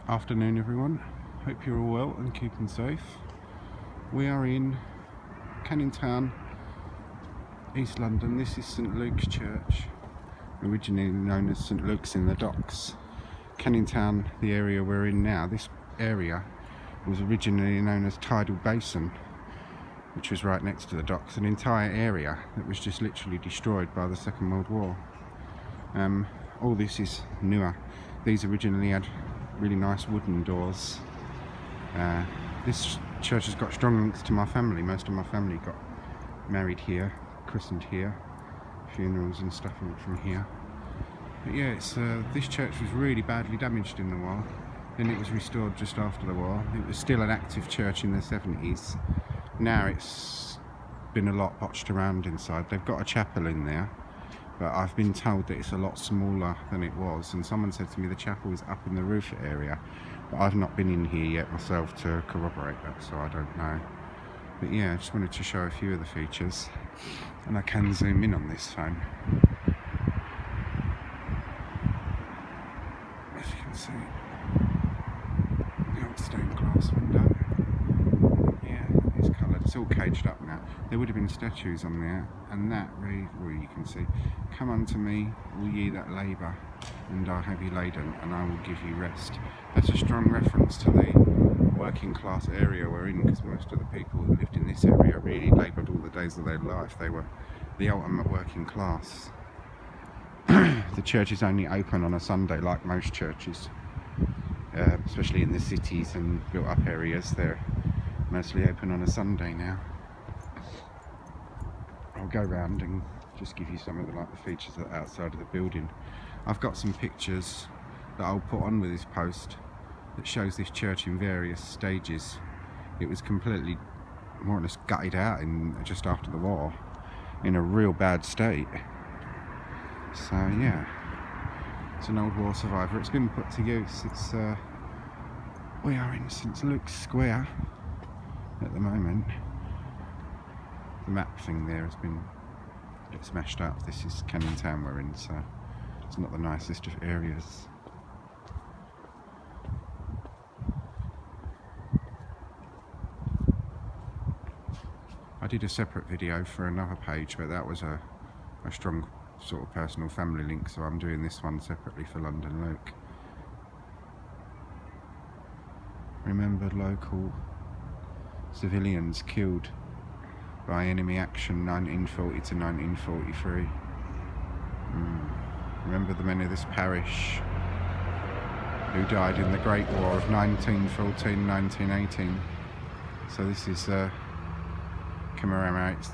Afternoon everyone, hope you're all well and keeping safe. We are in Canning Town, East London. This is St Luke's Church, originally known as St Luke's in the Docks. Canning Town, the area we're in now, this area was originally known as Tidal Basin, which was right next to the docks, an entire area that was just literally destroyed by the Second World War. All this is newer. These originally had really nice wooden doors. This church has got strong links to my family. Most of my family got married here, christened here, funerals and stuff from here. But yeah, this church was really badly damaged in the war. Then it was restored just after the war. It was still an active church in the 70s. Now it's been a lot botched around inside. They've got a chapel in there, but I've been told that it's a lot smaller than it was, and someone said to me the chapel is up in the roof area, but I've not been in here yet myself to corroborate that, so I don't know. But yeah, I just wanted to show a few of the features, and I can zoom in on this phone. As you can see, the old stained glass window. Yeah, it's coloured. It's all caged up now. There would have been statues on there, and that well, you can see, "Come unto me, all ye that labour and are heavy laden, and I will give you rest." That's a strong reference to the working class area we're in, because most of the people who lived in this area really laboured all the days of their life. They were the ultimate working class. The church is only open on a Sunday, like most churches, especially in the cities and built up areas. They're mostly open on a Sunday now. I'll go round and just give you some of the features that are outside of the building. I've got some pictures that I'll put on with this post that shows this church in various stages. It was completely, more or less, gutted out just after the war, in a real bad state. So yeah, it's an old war survivor. It's been put to use. We are in St Luke's Square at the moment. The map thing there has been smashed up. This is Canning Town we're in, so it's not the nicest of areas. I did a separate video for another page, but that was a strong sort of personal family link, so I'm doing this one separately for London Luke. Remembered local civilians killed by enemy action 1940 to 1943. Remember the men of this parish who died in the Great War of 1914-1918. So this is commemorates,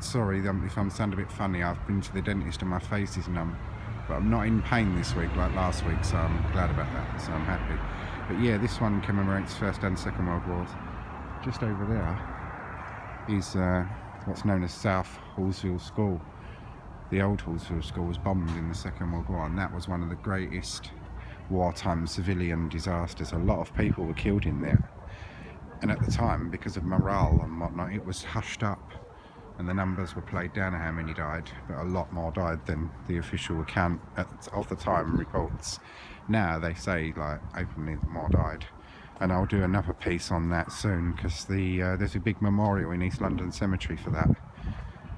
sorry if I'm sound a bit funny, I've been to the dentist and my face is numb, but I'm not in pain this week like last week, so I'm glad about that, so I'm happy. But yeah, this one commemorates First and Second World Wars. Just over there is what's known as South Hallsville School. The old Hallsville School was bombed in the Second World War, and that was one of the greatest wartime civilian disasters. A lot of people were killed in there, and at the time, because of morale and whatnot, it was hushed up, and the numbers were played down of how many died, but a lot more died than the official account of the time reports. Now they say, like, openly that more died. And I'll do another piece on that soon, because there's a big memorial in East London Cemetery for that,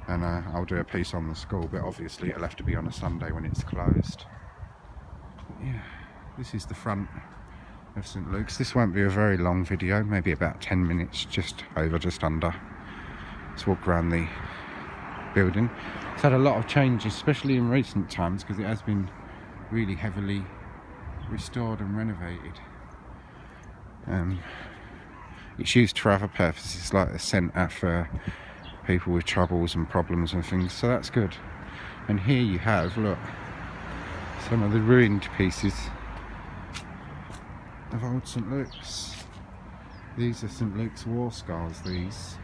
and I'll do a piece on the school, but obviously it'll have to be on a Sunday when it's closed. But yeah, this is the front of St Luke's. This won't be a very long video, maybe about 10 minutes, just under. Let's walk around the building. It's had a lot of changes, especially in recent times, because it has been really heavily restored and renovated. It's used for other purposes, like a centre for people with troubles and problems and things, so that's good. And here you have, look, some of the ruined pieces of old St Luke's. These are St Luke's war scars, these.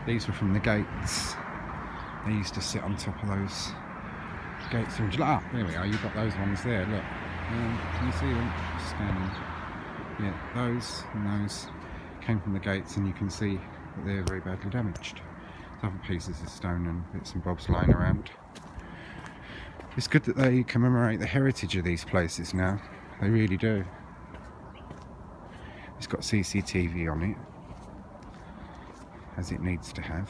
These were from the gates. They used to sit on top of those gates. There we are, you've got those ones there, look. Can you see them? Scanning. Yeah, those and those came from the gates, and you can see that they're very badly damaged. There's other pieces of stone and bits and bobs lying around. It's good that they commemorate the heritage of these places now. They really do. It's got CCTV on it, as it needs to have.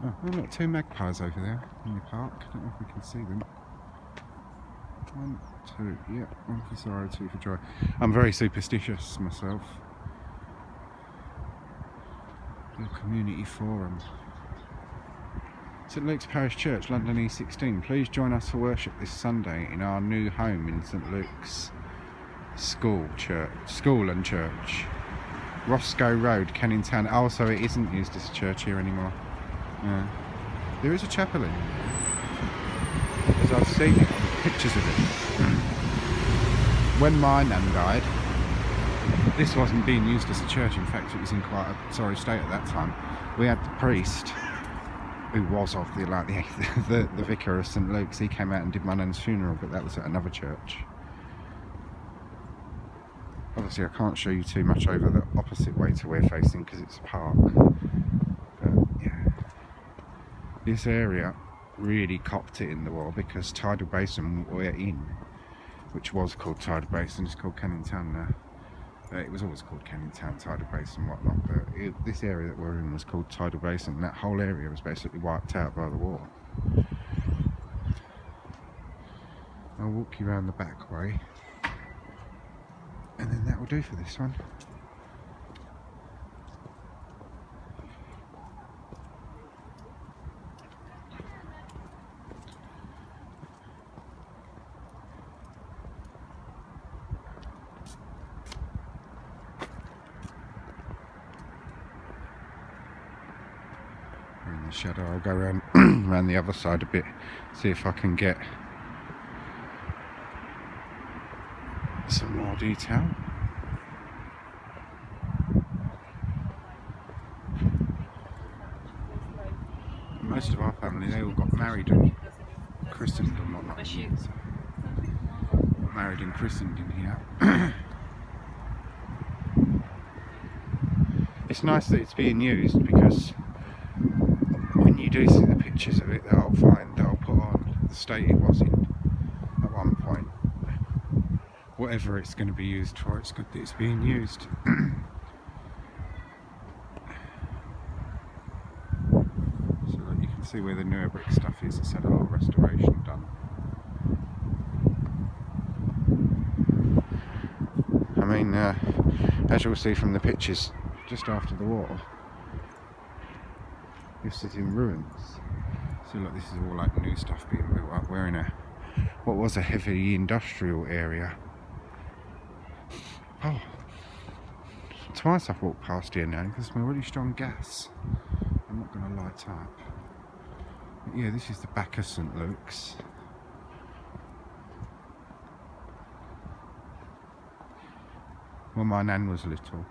Oh, look, 2 magpies over there in the park. I don't know if we can see them. 1, 2, yeah, 1 for sorrow, 2 for joy. I'm very superstitious myself. The community forum. St Luke's Parish Church, London E16. Please join us for worship this Sunday in our new home in St Luke's School and Church. Roscoe Road, Canning Town. Oh, so it isn't used as a church here anymore. Yeah. There is a chapel in here, as I've seen it, pictures of it. When my nan died, this wasn't being used as a church. In fact, it was in quite a sorry state at that time. We had the priest, who was of the vicar of St Luke's. He came out and did my nan's funeral, but that was at another church. Obviously, I can't show you too much over the opposite way to we're facing because it's a park. But yeah, this area really copped it in the war because Tidal Basin we're in, which was called Tidal Basin, it's called Canning Town now. It was always called Canning Town, Tidal Basin, whatnot, but this area that we're in was called Tidal Basin. That whole area was basically wiped out by the war. I'll walk you around the back way, and then that will do for this one. In the shadow, I'll go around around the other side a bit, see if I can get some more detail. Most of our family, they all got married and christened and whatnot. Married and christened in here. It's nice that it's being used because when you do see the pictures of it that I'll put on the state it was in at one point, whatever it's going to be used for, it's good that it's being used. So that you can see where the newer brick stuff is. It's had a lot of restoration done. I mean, as you'll see from the pictures just after the war, this is in ruins. So look, this is all like new stuff being built up. We're in what was a heavy industrial area. Oh, twice I've walked past here now because it's really strong gas. I'm not going to light up. But yeah, this is the back of St Luke's. When my nan was little,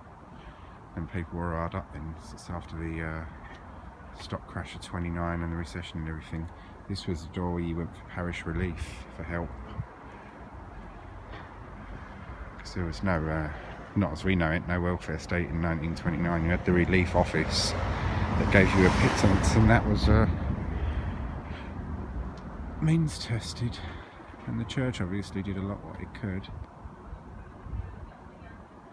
and people were hard up then, it's after the stock crash of 29 and the recession and everything. This was the door where you went for parish relief for help. Because there was no, not as we know it, no welfare state in 1929. You had the relief office that gave you a pittance, and that was means tested. And the church obviously did a lot what it could.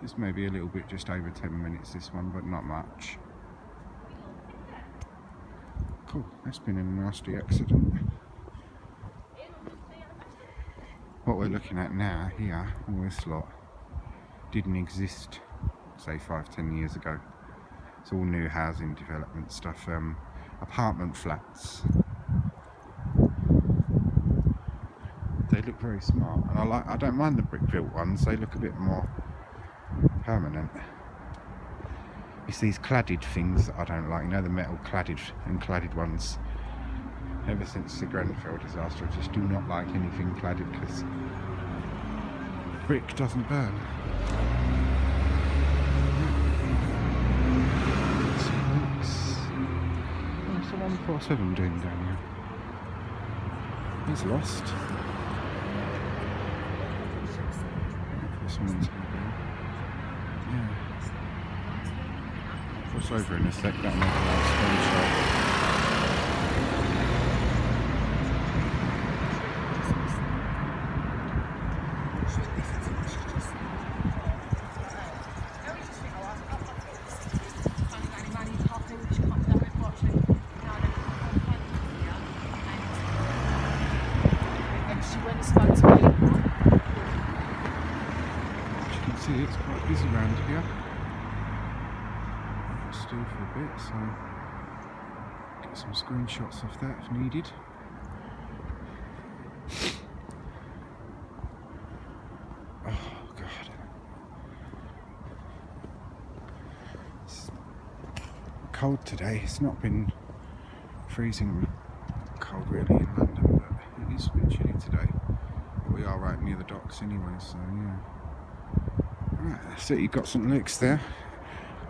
This may be a little bit just over 10 minutes, this one, but not much. Cool, that's been a nasty accident. What we're looking at now here, all this lot, didn't exist, say 5-10 years ago. It's all new housing development stuff, apartment flats. They look very smart, and I don't mind the brick built ones, they look a bit more permanent. It's these cladded things that I don't like, you know, the metal cladded ones. Ever since the Grenfell disaster, I just do not like anything cladded because brick doesn't burn. What's the 147 doing down here? He's lost. This one's yeah. Cross over in a sec, that'll make a nice screenshot. It's fun to be. As you can see, it's quite busy around here. Still for a bit, so get some screenshots of that if needed. Oh god, it's cold today. It's not been freezing cold really in London, but it is a bit chilly today. But we are right near the docks anyway, so yeah. Right, so you've got St Luke's there.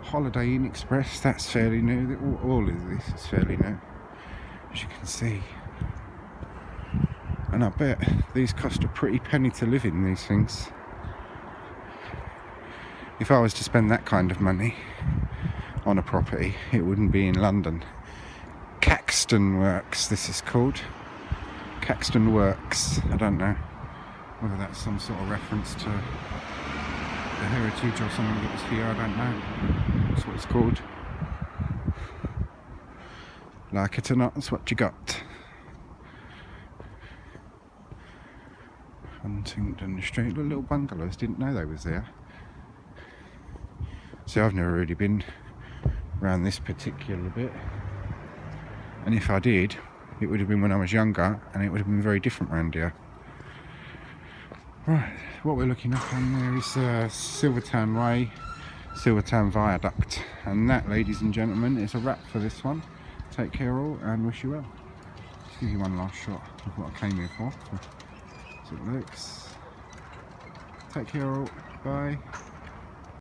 Holiday Inn Express, that's fairly new. All of this is fairly new, as you can see. And I bet these cost a pretty penny to live in, these things. If I was to spend that kind of money on a property, it wouldn't be in London. Caxton Works, this is called. Caxton Works. I don't know whether that's some sort of reference to the heritage or something that was here, I don't know. That's what it's called. Like it or not, that's what you got. Huntingdon Street, little bungalows, didn't know they was there. See, I've never really been around this particular bit, and if I did, it would have been when I was younger, and it would have been very different around here. Right, what we're looking up on there is Silvertown Way, Silvertown Viaduct, and that, ladies and gentlemen, is a wrap for this one. Take care all, and wish you well. Just give you one last shot of what I came here for. So it looks. Take care all, bye.